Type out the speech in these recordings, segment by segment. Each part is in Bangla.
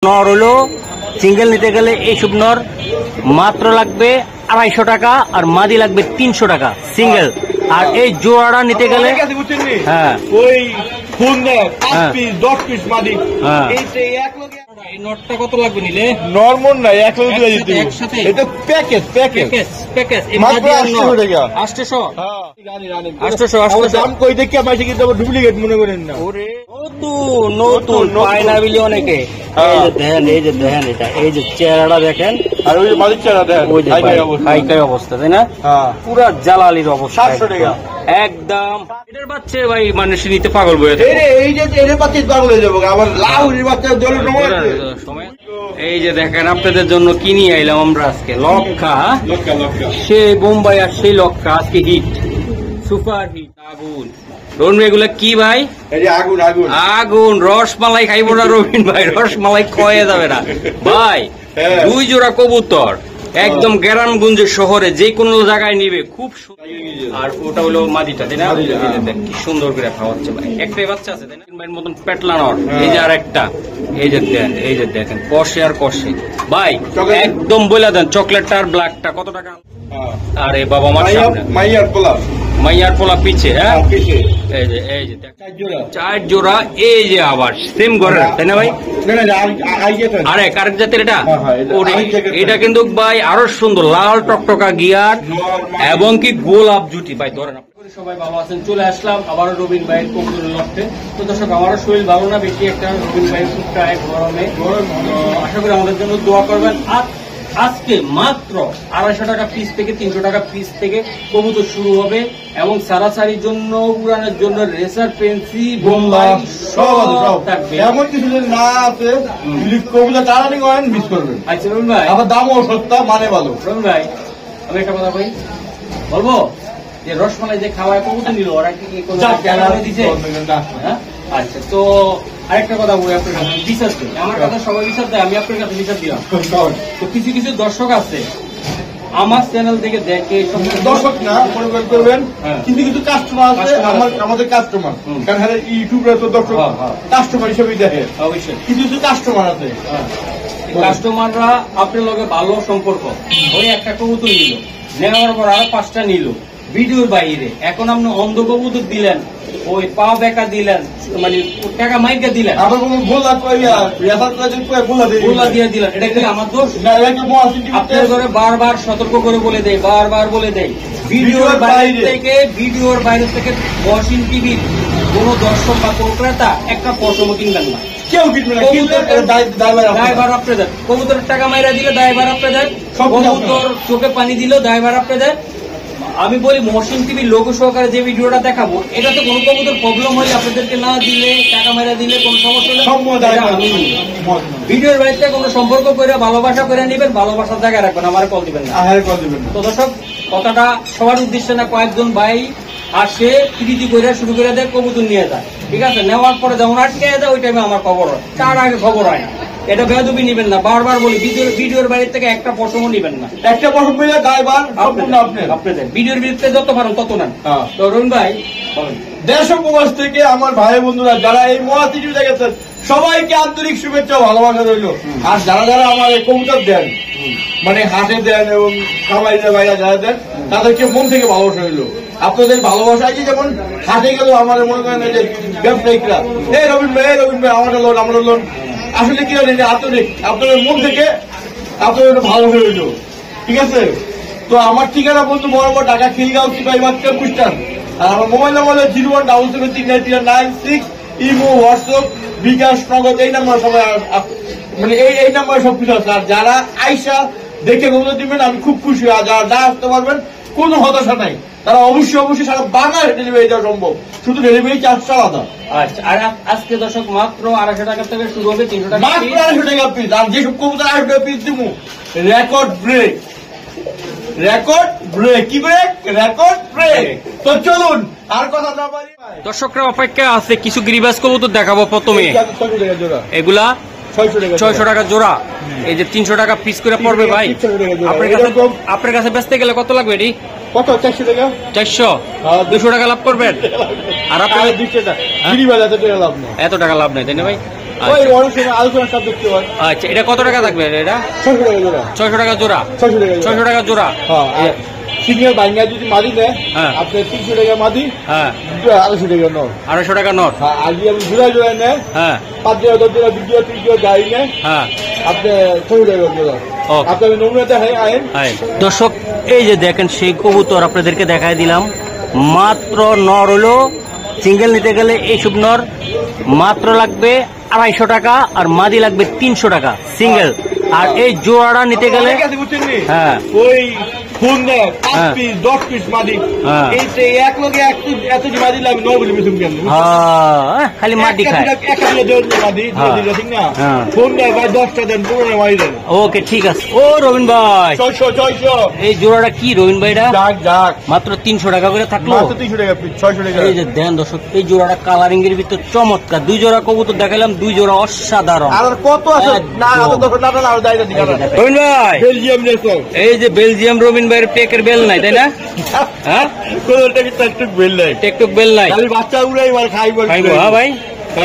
নর হলো সিঙ্গেল নিতে গেলে এইসব নর মাত্র লাগবে 250 টাকা আর মাদি লাগবে 300 টাকা সিঙ্গেল। আর এই জোড়াটা নিতে গেলে হ্যাঁ ওই ফোন দেয় 5 পিস 10 পিস মাদি এই নটটা কত লাগবে নিলে? নরমাল না 1 লাখ দিয়ে দিতে একসাথে এটা প্যাকেজ এই মাত্র মাদি 800 টাকা 800 হ্যাঁ রানী 800 দাম কই দেখি আমাকে কিন্তু ডুপ্লিকেট মনে করেন না। ওরে নতুন পায় না বিলি অনেকে। এই যে দেখেন এটা এই যে চেহারাটা দেখেন আর ওই মালিক চেহারা দেন ওই যে হাইকাই অবস্থা তাই না? হ্যাঁ পুরা জালালির অবস্থা 700 টাকা একদম। এটার বাচ্চা ভাই মানুষ নিতে পাগল বয়ে এই যে এর বাচ্চা পাগল হয়ে যাবো আবার লাউরির বাচ্চা দলে সময়। এই যে দেখেন আপনাদের জন্য কিনি আইলাম আমরা আজকে লক্ষা লক্কা সে বোম্বাই আর সেই লক্ষা আজকে হিট সুপার হিট আগুন। রবিন এগুলা কি ভাই? এই যে আগুন আগুন আগুন রসমালাই খাইবো না রবিন ভাই, রসমালাই খয়ে যাবে না ভাই। 2 জোড়া কবুতর একদম গ্রামগঞ্জ শহরে যে কোনো জায়গায় নিবে খুব আর ওটা হলো মাদিটা তাই না? কি সুন্দর করে খাওয়াচ্ছে ভাই। একটাই বাচ্চা আছে তাই না? ভাইয়ের মতন পেটলানোর এই যে আর একটা এই যে দেন এই যে দেখেন কষে আর কষে ভাই একদম বলে দেন চকলেটটা আর ব্ল্যাকটা কত টাকা? আরে বাবা আমার মাইয়ার পোলা মাইয়ার পোলা পিছে হ্যাঁ পিছে এই যে 4 জোড়া এই যে আবার সেম ঘরে তাই না ভাই? আরেক জাতের এটা এটা কিন্তু ভাই আরো সুন্দর লাল টকটকা গিয়ার এবং কি গোলাপ জুটি ভাই ধরেন। সবাই ভালো আছেন, চলে আসলাম আবারও রবিন ভাইয়ের কবুতরের লক্ষ্যে। তো দর্শক আমারও শরীর ভালো না বেশি একটা, রবিন ভাইয়ের টুকটায় গরমে আশা করি আমাদের জন্য দোয়া করবেন। আর আজকে মাত্র 250 টাকা পিস থেকে 300 টাকা পিস থেকে কবুতর শুরু হবে এবং সারাসারির জন্য উড়ানের জন্য রেসার পেন্সি বোম্বাই সব থাকবে। এমন কিছু যদি না আছে কবুতর টানানি করেন মিস করবেন। আচ্ছা রবিন ভাই আবার দামও সস্তা মানে ভালো। রবিন ভাই আমি একটা কথা বলি বলবো যে রসমালাই যে খাওয়ায় কবুতর নিল ওরা কি দিচ্ছে? আচ্ছা তো আরেকটা কথা বলি আপনার কাছে বিশ্বাস করি, আমার কথা সবাই বিশ্বাস দেয়, আমি আপনার কাছে বিশ্বাস দিলাম। তো কিছু কিছু দর্শক আছে আমার চ্যানেল থেকে দেখে দর্শক না মনে করবেন কিন্তু কিছু কাস্টমার আছে আমাদের কাস্টমার কারণ ইউটিউবে তো দর্শক কাস্টমার হিসেবে দেখে অবশ্যই কিছু কিছু কাস্টমার আছে কাস্টমাররা আপনার লগে ভালো সম্পর্ক ওই একটা কবুতর নিল নেওয়ার পর আরো 5টা নিল ভিডিওর বাইরে। এখন আপনি অন্ধ কবুতর দিলেন ওই পা বেকা দিলেন মানে টাকা মাইকা দিলেন আবার গোলা দিয়ে দিলেন, এটা কি আমার দোষ? আপনার ঘরে বারবার সতর্ক করে বলে দেয় বারবার বলে দেয় ভিডিওর বাইরে থেকে মহসিন টিভির কোন দর্শক বা কোন ক্রেতা একটা পশমও কিনবেন না, কেউ কিনবে না, দায়ভার আপনি দেন। কবুতরের টাকা মাইরা দিলে দায়ভার আপনি দেন, কবুতর চোখে পানি দিল দায়ভার আপনি দেন। আমি বলি মহসিন টিভির লোগো সহকারে যে ভিডিওটা দেখাবো এটাতে কোনো কবুতর প্রবলেম হলে আপনাদেরকে না দিলে টাকা মেরা দিলে কোনো সমস্যা নেই। ভিডিওর বাড়িতে কোনো সম্পর্ক করে ভালোবাসা করে নেবেন, ভালোবাসার জায়গায় রাখবেন, আমার কল দিবেন না। তো দর্শক কথাটা সবার উদ্দেশ্যে না, কয়েকজন ভাই আসে প্রীতি করে শুরু করে দেয় কবুতর নিয়ে যায়, ঠিক আছে, নেওয়ার পরে যখন আটকে যায় ওই টাইমে আমার খবর হয়, তার আগে খবর হয় না। এটা বেয়াদবি নিবেন না, বারবার বলি ভিডিওর বাইরে থেকে একটা পশমও নিবেন না, একটা পশম পেলে দায়ভার আপনাদের ভিডিওর বিরুদ্ধে যত পারেন তত নেন। তো রুন ভাই দেশ প্রবাস থেকে আমার ভাই বন্ধুরা যারা এই মহাতিথি দেখেছেন সবাইকে আন্তরিক শুভেচ্ছা ভালোবাসা রইল। আর যারা যারা আমার এই কবুতর দেন মানে হাটে দেন এবং খামারিদের বাইরে যারা দেন তাদেরকে মন থেকে ভালোবাসা রইল। আপনাদের ভালোবাসা আছে যেমন হাটে গেলেও আমার মনে করেন যে ব্যবসায়িকরা এই রবিন ভাই আমাদের লোন আমাদের লোন আসলে কি জানেন আন্তরিক আপনাদের মন থেকে আপনাদের ভালো হয়ে রইল, ঠিক আছে। তো আমার ঠিকানা বলতো বরাবর ঢাকা খিলগাঁও সিপাহীবাগ টেম্পুস্টান আর আমার মোবাইল নাম্বার হলো 017739396 ইমো হোয়াটসঅ্যাপ বিকাশ নগদ এই নাম্বার সবাই মানে এই নাম্বারে সবকিছু আছে। আর যারা আইসা দেখে কবুতর দিবেন আমি খুব খুশি, আর যারা না আসতে পারবেন কোনো হতাশা নাই, তারা অবশ্যই সারা বাংলা ডেলিভারি দেওয়া সম্ভব, শুধু ডেলিভারি চার্জটা আলাদা। আচ্ছা আর আজকে দর্শক মাত্র 250 টাকা থেকে শুরু হবে 300 টাকা মাত্র 250 টাকা পিস। আর যেসব কবুতর 250 টাকা পিস দিব রেকর্ড ব্রেক কি ব্রেক রেকর্ড ব্রেক। তো চলুন আর কথা না বলি, দর্শকরা অপেক্ষা আছে কিছু গিরিবাজ কবুতর দেখাবো। প্রথমে এগুলা 600 টাকা জোড়া, এই যে 300 টাকা পিস করে পড়বে ভাই। আপনার কাছে বেচতে গেলে কত লাগবে এটি? কত 400 টাকা 400 200 টাকা লাভ করবেন। আর আপনার এত টাকা লাভ নেই এত টাকা লাভ নেই তাই না ভাই? ওই অনেক সময় আলোচনার সাথে দেখতে হয়। আচ্ছা, এটা কত টাকা থাকবে এটা? 600 টাকা জোড়া। 600 টাকা জোড়া। 600 টাকা জোড়া। হ্যাঁ, সিঙ্গেল বাইঙ্গা যদি মাদি দেয় হ্যাঁ আপনার 300 টাকা মাদি, হ্যাঁ 250 টাকা নর। 250 টাকা নর। হ্যাঁ, আর যদি আপনি জোড়া নেয় হ্যাঁ 5 জোড়া 10 জোড়া 20 জোড়া 30 জোড়া গাড়ি নেয় হ্যাঁ আপনি 600 টাকা জোড়া। ওকে। আপনার নমুনাতে আইন। দর্শক এই যে দেখেন সেই কবুতর আপনাদেরকে দেখাই দিলাম, মাত্র নর হলো সিঙ্গেল নিতে গেলে এইসব নর মাত্র লাগবে 250 টাকা, আর মাদি লাগবে 300 টাকা সিঙ্গেল। আর এই জোড়াটা নিতে গেলে হ্যাঁ ওই ফোন দেয় 5 হ্যাঁ। পিস 10 পিস মাদি, হ্যাঁ। এইতে এক লগে এত যে মাদি লাগে নবলি মিসুম কেন খালি মাটি খায়। মাদি হ্যাঁ। দিয়ে দিলে ঠিক না, হ্যাঁ। ফোন দেয় ভাই 10টা দেন 15 মাদি দেন। ওকে ঠিক আছে। ও রবিন ভাই 600 এই জোড়াটা কি রবিন ভাইটা? যাক মাত্র 300 টাকা করে থাকলো। মাত্র 300 টাকা পিস 600 টাকা। এই যে দেন দর্শক এই জোড়াটা কালারিং এর ভিতর চমৎকার, 2 জোড়া কবুতর দেখালাম, 2 জোড়া অসাধারণ। আর কত আছে একদম। না আরো দেখো না আর দাইটা দিগা রবিন ভাই বেলজিয়াম রেসো এই যে বেলজিয়াম রবিন ভাইয়ের টেকের বেল নাই তাই না? হ্যাঁ কোনটা কি তার বেল নাই, টেকটুক বেল নাই, খালি বাচ্চা উড়াই মার খাইবো। খাইবো। হ্যাঁ ভাই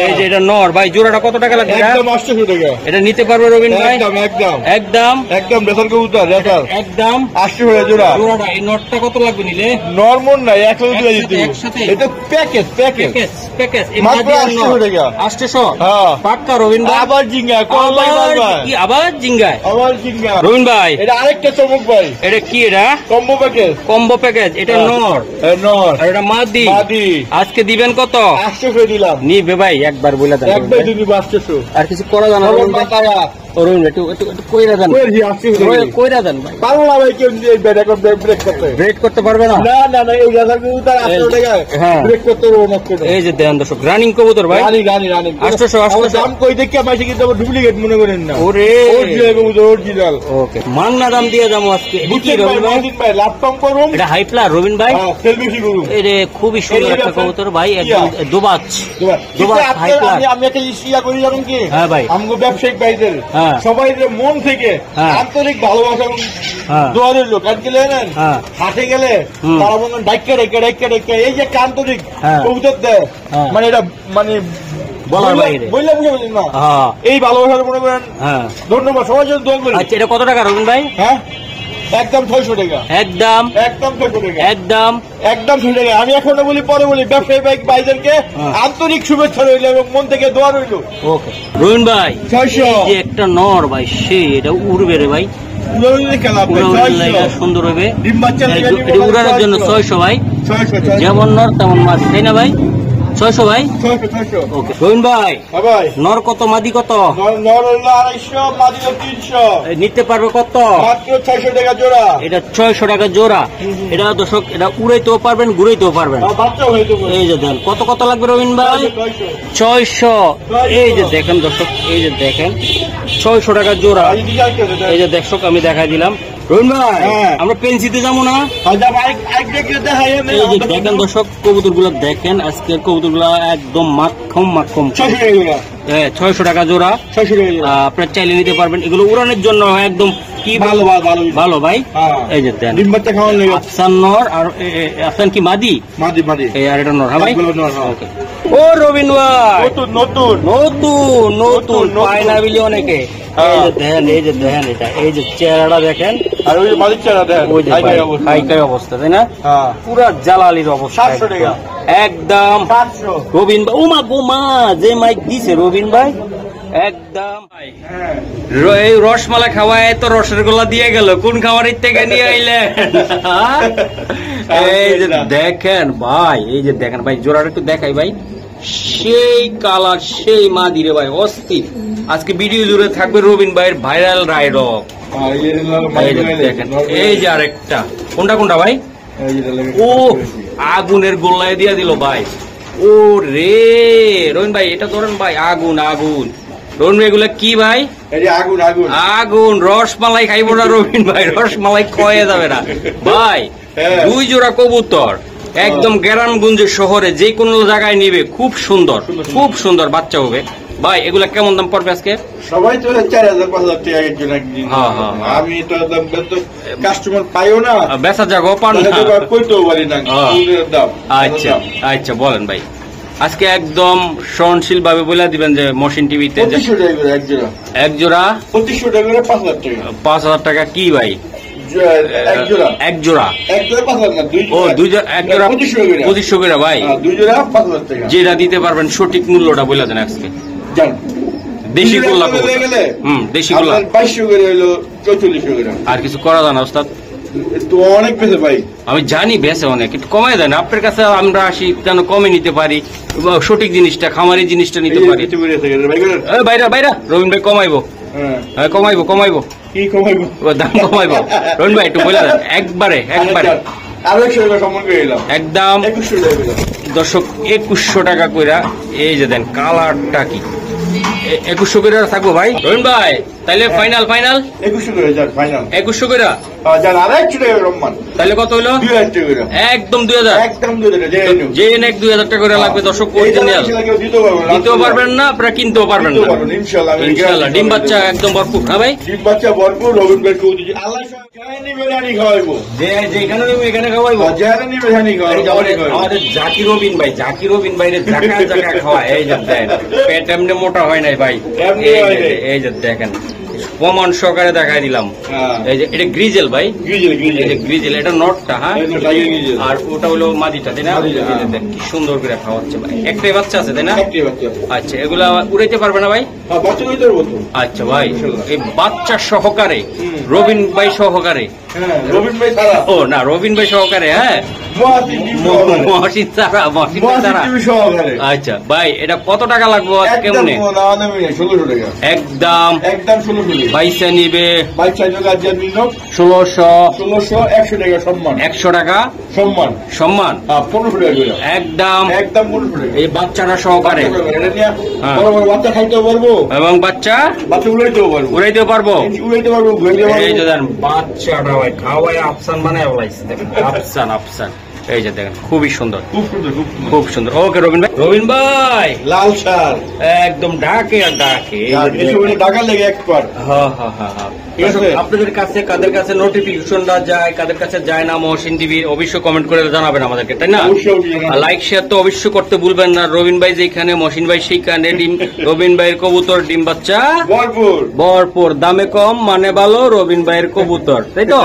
এই যে এটা নর ভাই, জোড়াটা কত টাকা লাগবে? একদম 800 টাকা। এটা নিতে পারবে রবিন ভাই? একদম একদম একদম একদম বেসন কবুতর রেসার একদম 800 টাকা জোড়া। জোড়াটা এই নটটা কত লাগবে নিলে? নরমাল নাই 100 টাকা দিতে। একসাথে? এটা প্যাকেজ প্যাকেজ প্যাকেজ এই মাত্র মাদি আর 800 নর। টাকা। 800 হ্যাঁ পাক্কা রবিন ভাই? আবার জিঙ্গা কলাই বাবা কি আবার জিঙ্গায়? আবার জিঙ্গা। রবিন ভাই এটা আরেকটা চমক ভাই, এটা কি? এটা কম্বো প্যাকেজ। Combo package. এটা নর নর আর এটা মাদি। মাদি আজকে দিবেন কত? 800 করে দিলাম। নিবে ভাই একবার বলে দেন রবিন একবার ভাই। দিবি 800। আর কিছু করা জানা রবিন ভাই? টাকা ও রবিন ভাই একটু একটু একটু কইরা দেন, কইরা দি 800 করে। কইরা দেন ভাই। পারবো না ভাই কেউ দিয়ে ব্যাট এখন ব্রেক করতে। ব্রেক করতে পারবে না? না না না এই রাজার কবুতর 800 টাকা হ্যাঁ। ব্রেক করতে পারবো না কোনো। এই যে দেন দর্শক রানিং কবুতর ভাই। রানি রানি রানি 800 দাম কই দেখে পাইছে কিন্তু ডুপ্লিকেট মনে করেন না। ওরে অরিজিনাল কবুতর অরিজিনাল। ওকে মাংনা দাম দিয়ে যাবো আজকে। এটা কি বুঝছেন ভাই, রবিন ভাই? মাদিন ভাই লাভ কম করুন। এটা হাই প্লার রবিন ভাই? হ্যাঁ সেল বেশি করুন। এই রে খুবই সুন্দর এই একটা যে কবুতর ভাই, একদম দোবাচ। কিন্তু দুবার আপনার- হাই প্লাস। আমি একটা ইয়া করি জানেন কি? হ্যাঁ ভাই। আমগো ব্যবসায়িক ভাইদের হ্যাঁ। সবাই যে মন থেকে হ্যাঁ। আন্তরিক ভালোবাসা এবং হ্যাঁ। দোয়া রইল। কারণ কি জানেন হ্যাঁ। হাটে গেলে হুম। তারা মনে ডাইকা ডাইকা ডাইকা ডাইকা এই যে একটা আন্তরিক হ্যাঁ। কবুতর দেয় হ্যাঁ। মানে এটা মানে বলার বাইরে। বললে বুঝে বুঝেন না হ্যাঁ এই ভালোবাসা মনে করেন। হ্যাঁ। ধন্যবাদ সবার জন্য দোয়া করি। আচ্ছা এটা কত টাকা রবিন ভাই? হ্যাঁ একদম 600 টাকা। একদম একদম 600 টাকা। একদম একদম 600 টাকা। আমি এখনো বলি পরে বলি ব্যবসায়ী ভাইদেরকে হ্যাঁ। আন্তরিক শুভেচ্ছা রইল এবং মন থেকে দোয়া রইল। ওকে রবিন ভাই 600 যে একটা নর ভাই সেই এটা উড়বে রে ভাই, উড়াউড়ির লাগা সুন্দর হবে। ডিম বাচ্চা লাগা এটা উড়ানোর জন্য 600 ভাই, যেমন নর তেমন মাছ তাই না ভাই? 600 ভাই। 600 ওকে রবিন ভাই ভাই নর কত মাদি কত? নর হলো 250 মাদি হলো 300 এই নিতে পারবে কত? মাত্র 600 টাকা জোড়া। এটা 600 টাকা জোড়া। এটা দর্শক এটা উড়াইতেও পারবেন ঘুরাইতেও পারবেন। আর বাচ্চা হয়ে যাবে। এই যে দেন কত কত লাগবে রবিন ভাই? 600। এই যে দেখেন দর্শক এই যে দেখেন 600 টাকা জোড়া। এই যে দর্শক আমি দেখাই দিলাম রবিন ভাই। হ্যাঁ। আমরা পেন্সিতে যাবো না? এই যে দেখেন দর্শক কবুতর গুলো দেখেন, আজকের কবুতর গুলো একদম মাখম মাখম। 600 টাকা জোড়া। আপনার চাইলে নিতে পারবেন। এগুলো উড়ানোর জন্য একদম কি ভালো ভালো ভালো ভাই। হ্যাঁ। এই যে দেন ডিম বাচ্চা খাওয়ার লেগে আফসান নর আর আফসান কি মাদি? মাদি মাদি এই আর এটা নর। হ্যাঁ ভাই। সবগুলো নর, হ্যাঁ। ওকে ও রবিন ভাই নতুন নতুন নতুন নতুন নতুন। পায় না বিলি অনেকে। হ্যাঁ। এই যে দেখেন এটা এই যে চেহারাটা দেখেন, আর ওই যে মালিক চারা দেন ওই যে হাইকাই অবস্থা তাই না? হ্যাঁ পুরা জালালির অবস্থা 700 টাকা। একদম 700 রবিন ভাই। ওমা গোমা যে মাইক দিছে রবিন ভাই একদম। হ্যাঁ এই রসমালাই খাওয়ায় তো রসের গোলা দিয়ে গেল, কোন খাবারের থেকে নিয়ে আইলেন? এই যে দেখেন ভাই এই যে দেখেন ভাই জোড়াটা একটু দেখাই ভাই, সেই কালার সেই মা দিরে ভাই অস্থির। আজকে ভিডিও জুড়ে থাকবে রবিন ভাইয়ের ভাইরাল রাইড অফ। দেখেন এই যে আরেকটা কোনটা কোনটা ভাই? ও আগুনের গোল্লায় দিয়ে দিল ভাই। ও রে রবিন ভাই এটা ধরেন ভাই আগুন আগুন। রবিন ভাই এগুলা কি ভাই? আগুন আগুন আগুন। রসমালাই খাইবো না রবিন ভাই, রসমালাই খয়ে যাবে না ভাই। হ্যাঁ। 2 জোড়া কবুতর একদম গ্রামগঞ্জ শহরে যে কোনো জায়গায় নিবে খুব সুন্দর খুব সুন্দর বাচ্চা হবে ভাই। এগুলা কেমন দাম পড়বে আজকে? সবাই তো 4000-5000 টাকা একজন একদিন। হ্যাঁ, হ্যাঁ, হ্যাঁ। আমি তো কাস্টমার পাইও না, বেচা জাগো পান না। কইতেও পারি না হ্যাঁ। ফুলের দাম। আচ্ছা আচ্ছা বলেন ভাই। আজকে একদম সহনশীল ভাবে বলে দিবেন যে মহসিন টিভিতে 2500 টাকা করে এক জোড়া। এক জোড়া 2500 টাকা করে 5000 টাকা। 5000 টাকা কি ভাই? এক জোড়া। এক জোড়া। এক জোড়া 5000 না, দুই ও দুই জোড়া, এক জোড়া 2500 করে ভাই। দুই জোড়া 5000 টাকা। যেটা দিতে পারবেন সঠিক মূল্যটা বলে দেন আজকে। জান দেশি গোল্লা গেলে দেশি গোল্লা 2200 করে হলো 4400 করে। আর কিছু করা যায় না ওস্তাদ? তো অনেক বেশি ভাই, আমি জানি বেশি অনেক, একটু কমাই দেন। আপনার কাছে আমরা আসি কেন কমে নিতে পারি, সঠিক জিনিসটা খামারি জিনিসটা নিতে পারি। বাইরা বাইরা রবীন ভাই কমাইবো, হ্যাঁ কমাইবো কমাইবো। কি কমাইবো? দাম কমাইবো রবীন ভাই একটু বলে দেন একবারে একবারে। আরো 100 টাকা সম্মান করে দিলাম একদম 2100 টাকা দিলাম। দর্শক 2100 টাকা কইরা। এই যে দেন কালারটা কি 2100 করে থাকবো ভাই রবীন ভাই। তাইলে ফাইনাল ফাইনাল 2100 করে যান ফাইনাল 2100 করে। যান আর 100 টাকা সম্মান। তাহলে কত হইলো? 2000 টাকা করে। একদম 2000। একদম 2000 টাকা যে নেক 2000 টাকা করে লাগবে দর্শক। অরিজিনাল দিতেও পারবেন না, আপনারা কিনতেও পারবেন না ইনশাআল্লাহ। ইনশাআল্লাহ ডিম বাচ্চা একদম ভরপুর। হ্যাঁ ভাই ডিম বাচ্চা ভরপুর। রবীন ভাই কো দিজি আল্লাহ জানি বেরানি খাওয়াইবো। যে যেখানে নেব এখানে খাওয়াইবো। জানি বেরানি খাওয়াইবো। আমাদের জাকির রবিন ভাই, জাকির রবিন ভাইরে জাকা জাকা খাওয়ায়। এই যে দেন পেট এমনি মোটা হয় নাই ভাই। এই যে দেখেন প্রমাণ সহকারে দেখাই দিলাম। এই যে এটা গ্রিজেল ভাই, গ্রিজেল এটা নটটা। হ্যাঁ আর ওটা হলো মাদিটা, তাই না? কি সুন্দর করে খাওয়াচ্ছে ভাই। একটাই বাচ্চা আছে তাই না? আচ্ছা এগুলা উড়াইতে পারবে না ভাই? আচ্ছা ভাই এই বাচ্চা সহকারে রবিন ভাই সহকারে। রবীন ভাই ছাড়া? ও না রবিন ভাই সহকারে। হ্যাঁ মহসিন ছাড়া, মহসিন ছাড়া। আচ্ছা ভাই এটা কত টাকা লাগবে কেমনে? 1600 টাকা একদম একদম 1600 বাইসা নিবে 1600 100 টাকা সম্মান। 100 টাকা সম্মান সম্মান 1500 টাকা করে। একদম একদম 1500 টাকা। এই বাচ্চাটা সহকারে এটা নিয়ে বড় বড় বাচ্চা খাইতেও পারবো এবং বাচ্চা উড়াইতেও পারবো। উড়াইতেও পারবো। উড়াইতে পারবো, ঘুরাইতে পারবো। এই যে দেখেন বাচ্চাটা ভাই খাওয়ায় আফসান বানায় বলাইছে। দেখেন আফসান আফসান। এই যে দেখেন খুবই সুন্দর, খুব সুন্দর খুব সুন্দর। খুব সুন্দর। ওকে রবিন ভাই, রবিন ভাই লাল সার একদম ডাকে আর ডাকে। টাকা লেগে এক্সপার্ট। হ্যাঁ হ্যাঁ হ্যাঁ হ্যাঁ। আপনাদের কাছে কাদের কাছে নোটিফিকেশনটা যায়, কাদের কাছে যায় না মহসিন টিভির, অবশ্যই কমেন্ট করে জানাবেন আমাদেরকে, তাই না? লাইক শেয়ার তো অবশ্যই করতে ভুলবেন না। রবিন ভাই যেখানে মহসিন ভাই সেইখানে ডিম। রবিন ভাইয়ের কবুতর ডিম বাচ্চা ভরপুর ভরপুর, দামে কম মানে ভালো। রবিন ভাইয়ের কবুতর, তাই তো?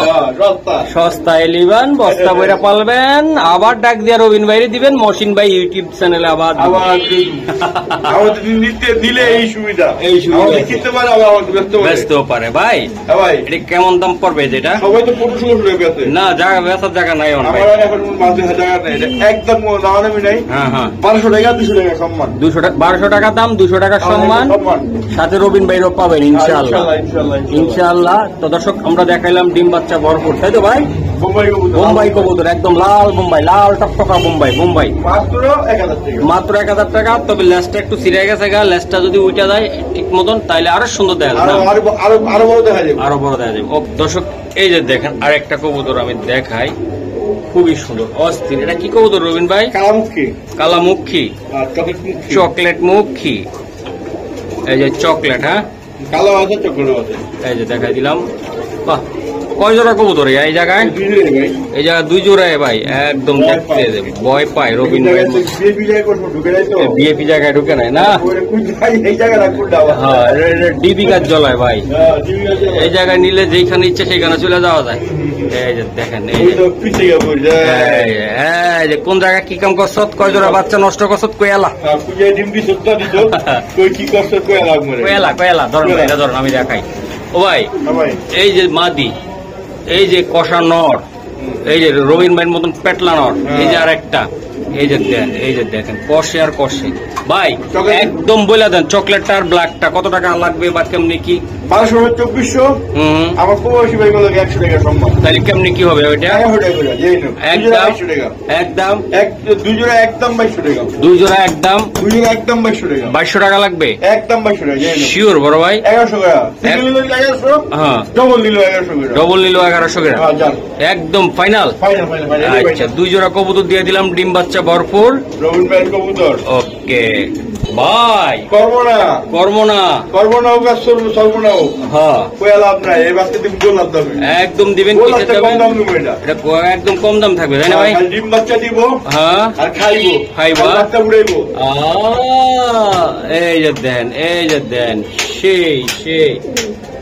সস্তায় লিবেন, বস্তা বইরা পালবেন, আবার ডাক দিয়া রবিন ভাইরে দিবেন। মহসিন ভাই ইউটিউব চ্যানেলে আবার দিলে এই সুবিধা, এই সুবিধা কিনতে পারে, আবার ব্যস্ত পারে ভাই। ভাই এটা কেমন দাম পড়বে? যেটা সবাই তো 1500 টাকা বেচে না, জায়গা বেচার জায়গা নাই আমার এখন মাঝে জায়গা নাই। একদম দামি নাই। হ্যাঁ হ্যাঁ 1200 টাকা 200 টাকা সম্মান। 200 টাকা 1200 টাকা দাম, 200 টাকা সম্মান। সাথে রবিন ভাইরও পাবেন ইনশাআল্লাহ ইনশাআল্লাহ। তো দর্শক আমরা দেখাইলাম ডিম বাচ্চা ভরপুর, তাই তো ভাই? বোম্বাই কবুতর একদম লাল বোম্বাই, লাল টকটকা বোম্বাই। বোম্বাই মাত্র 1000 টাকা। তবে লেজটা একটু ছিঁড়ে গেছে গা, লেজটা যদি উঠে যায় ঠিক মতন তাইলে আরো সুন্দর দেখা যাবে, আরো বড় দেখা যাবে, আরো বড় দেখা যাবে। ও দর্শক এই যে দেখেন আরেকটা কবুতর আমি দেখাই, খুবই সুন্দর অস্থির। এটা কি কবুতর রবিন ভাই? কালামুখী। কালামুখী, চকলেট মুখী। এই যে চকলেট, হ্যাঁ কালো আছে চকলেট আছে। এই যে দেখাই দিলাম। বাহ কয় জোড়া কবুতর এই জায়গায়? এই জায়গায় 2 জোড়ায় ভাই। একদম দেখতে ভয় পায় রবিন ভাই। বিএপি জায়গায় ঢুকে নাই না? হ্যাঁ ডিবি গাছ জ্বলায় ভাই। এই জায়গায় নিলে যেখানে ইচ্ছে সেখানে চলে যাওয়া যায়। এই যে দেখেন যে কোন জায়গায় কি কাম করছ, কয় জোড়া বাচ্চা নষ্ট করছ, কয়লা কয়লা কয়লা ধরেন এটা ধরেন আমি দেখাই। ও ভাই এই যে মাদি, এই যে কষা নর, এই যে রবিন ভাইয়ের মতন পেটলা নর, এই যে আরেকটা, এই যে দেন, এই যে দেখেন কষে আর কষে ভাই। একদম বলে দেন চকলেটটা আর ব্ল্যাকটা কত টাকা লাগবে বা কেমনি কি? 1200-2400। আমার প্রবাসী ভাই গুলো 100 টাকা সম্মান। তাহলে কেমনি কি হবে ওইটা? একদম একদম 2 জোড়া একদম 2200 টাকা। 2 জোড়া একদম 2200 টাকা। 2200 টাকা লাগবে একদম 2200 টাকা। শিওর বড় ভাই? 1100 টাকা। হ্যাঁ ডবল নিল 1100 টাকা। ডবল নিল 1100 টাকা। একদম ফাইনাল। আচ্ছা 2 জোড়া কবুতর দিয়ে দিলাম ডিম বাচ্চা ভরপুর রবিন ভাইয়ের কবুতর। ওকে। ভাই করব না কাজ সর্ব না হোক। হ্যাঁ কয়া লাভ নাই, এই বাচ্চা তুমি গোল লাভ দেবে, একদম দিবেন গোল কিসের লাভটা কম দামে? দাম নেবো এটা। এটা একদম কম দাম থাকবে তাই না ভাই? খালি ডিম বাচ্চা দিব হ্যাঁ আর খাইবো, খাইবো। আর বাচ্চা উড়াইবো। এই যে দেন সেই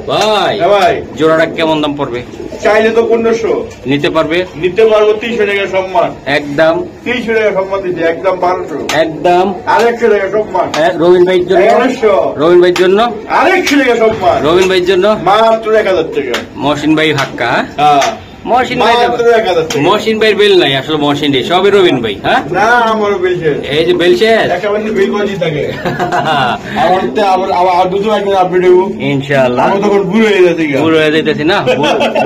ভাই হ্যাঁ ভাই, জোড়াটা কেমন দাম পড়বে? চাইলে তো 1500 নিতে পারবে? নিতে পারবো। 300 টাকা সম্মান, একদম 300 টাকা সম্মান দিচ্ছি, একদম 1200, একদম। আর 100 টাকা সম্মান, রবিন ভাইয়ের জন্য 1100, রবিন ভাইয়ের জন্য আর 100 টাকা সম্মান, রবিন ভাইয়ের জন্য মাত্র 1000 টাকা। মহসিন ভাই হাক্কা। হ্যাঁ, মহসিন ভাই মাত্র 1000 টাকা। মহসিন ভাইয়ের বেল নাই আসলে, মহসিন ভাই সবই রবিন ভাই। হ্যাঁ না, আমার বেলছে এই যে বেল শেষ। একেবারে বিল বাজি থাকে। আবার দুটো একদিন আপডেট দেবো ইনশাআল্লাহ। আমি তখন বুড়ো হয়ে যাচ্ছি। পুরো হয়ে যাইতেছি না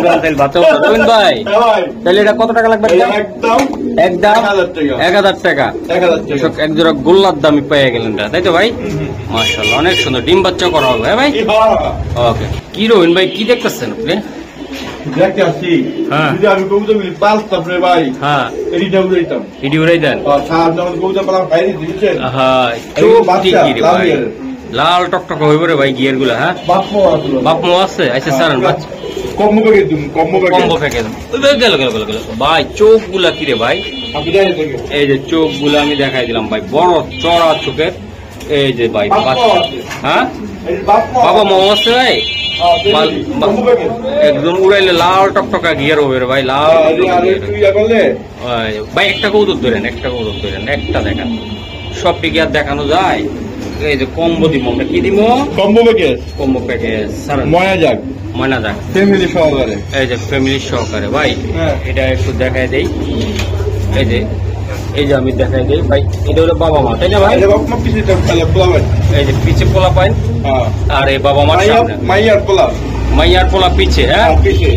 তাহলে বাচ্চা রবিন ভাই, হ্যাঁ ভাই, তাহলে এটা কত টাকা লাগবে? একদম একদম 1000 টাকা। 1000 টাকা। 1000 টাকা। দর্শক, এক জোড়া গোল্লার দামি পেয়ে গেলেন, তাই তো ভাই? মাশাআল্লাহ, অনেক সুন্দর। ডিম বাচ্চা করা হবে হ্যাঁ ভাই? ওকে। কি রবিন ভাই কি দেখতেছেন আপনি? দেখতে আসছি, হ্যাঁ। যদি আমি কবুতর গুলি পালতাম রে ভাই, হ্যাঁ এইটা উড়াইতাম। ইডি উড়াই দেন। সাহায্য আমাদের কবুতর পালাম খাইনি দিচ্ছেন। হ্যাঁ এই চোখ বাচ্চা, ঠিকই রে লাল ভাই, গিয়ারের। লাল টকটক হইব রে ভাই গিয়ার গুলা। হ্যাঁ বাপমো আসলো। বাপ মো আছে? আচ্ছা স্যার বাচ্চা কম্বো প্যাকেট দিন, কম্বো কম্বো প্যাকেট। প্যাকেজ গেল ভাই। চোখ গুলা কি রে ভাই? আপনি দেখেন দেখেন। এই যে চোখ গুলা আমি দেখাই দিলাম ভাই, বড় চড়া চোখের। এই যে ভাই বাপমো বাচ্চা। আছে। হ্যাঁ এই বাপমো বাবা আছে। মো আছে ভাই? Combo packet. একদম উড়াইলে লাল টকটকা গিয়ার হবে রে ভাই, লাল টকটকা আরে gear। তুই ইয়া করলে ভাই একটা কৌতুক ধরেন, একটা দেখান। সব কি আর দেখানো যায়? এই যে কম্বো দিব আমরা, কি দিব? Combo packet. কম্বো প্যাকেজ সারা ময়া যাক, ময়না যাক। ফ্যামিলি সহকারে। এই যে ফ্যামিলি সহকারে ভাই, হ্যাঁ। এটা একটু দেখাই দেই। এই যে আমি দেখাই দেই ভাই, এটা হলো বাবা মা তাই না ভাই? আরে বাপমো পিছে তো খেলা পোলাবেন। এই যে পিছে পোলা পাইন, হ্যাঁ। আর এই বাবা মার সামনে মাইয়ার পোলা। মাইয়ার পোলা পিছে। হ্যাঁ পিছে।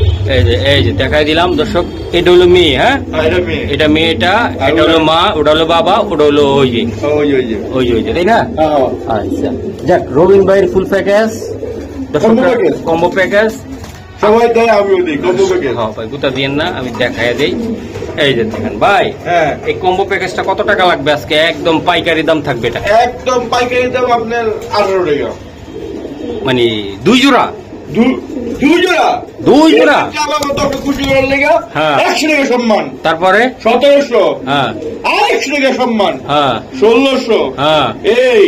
এই যে দেখাই দিলাম দর্শক, এটা হলো মেয়ে। হ্যাঁ এটা মেয়ে। এটা মেয়েটা, এটা হলো মা, ওটা হলো বাবা, ওটা হলো ওই যে ওই যে। তাই না? হ্যাঁ। আচ্ছা যাক, রবিন ভাইয়ের full package, Combo package? Combo package. সবাই দেয়, আমিও দিই কম্বো প্যাকেট। হ্যাঁ ভাই, গুতা দিয়েন না, আমি দেখাই দেই। এই যে দেখেন ভাই, হ্যাঁ। এই কম্বো প্যাকেজটা কত টাকা লাগবে আজকে? একদম পাইকারি দাম থাকবে এটা, একদম পাইকারি দাম আপনার 18 টাকা। মানে 2 জোড়া। দুই জোড়া। দুই জোড়া? আমার মতো একটা খুশি করার লেগে হ্যাঁ। 100 টাকা সম্মান, তারপরে 1700, হ্যাঁ আর 100 টাকা সম্মান, হ্যাঁ 1600। হ্যাঁ এই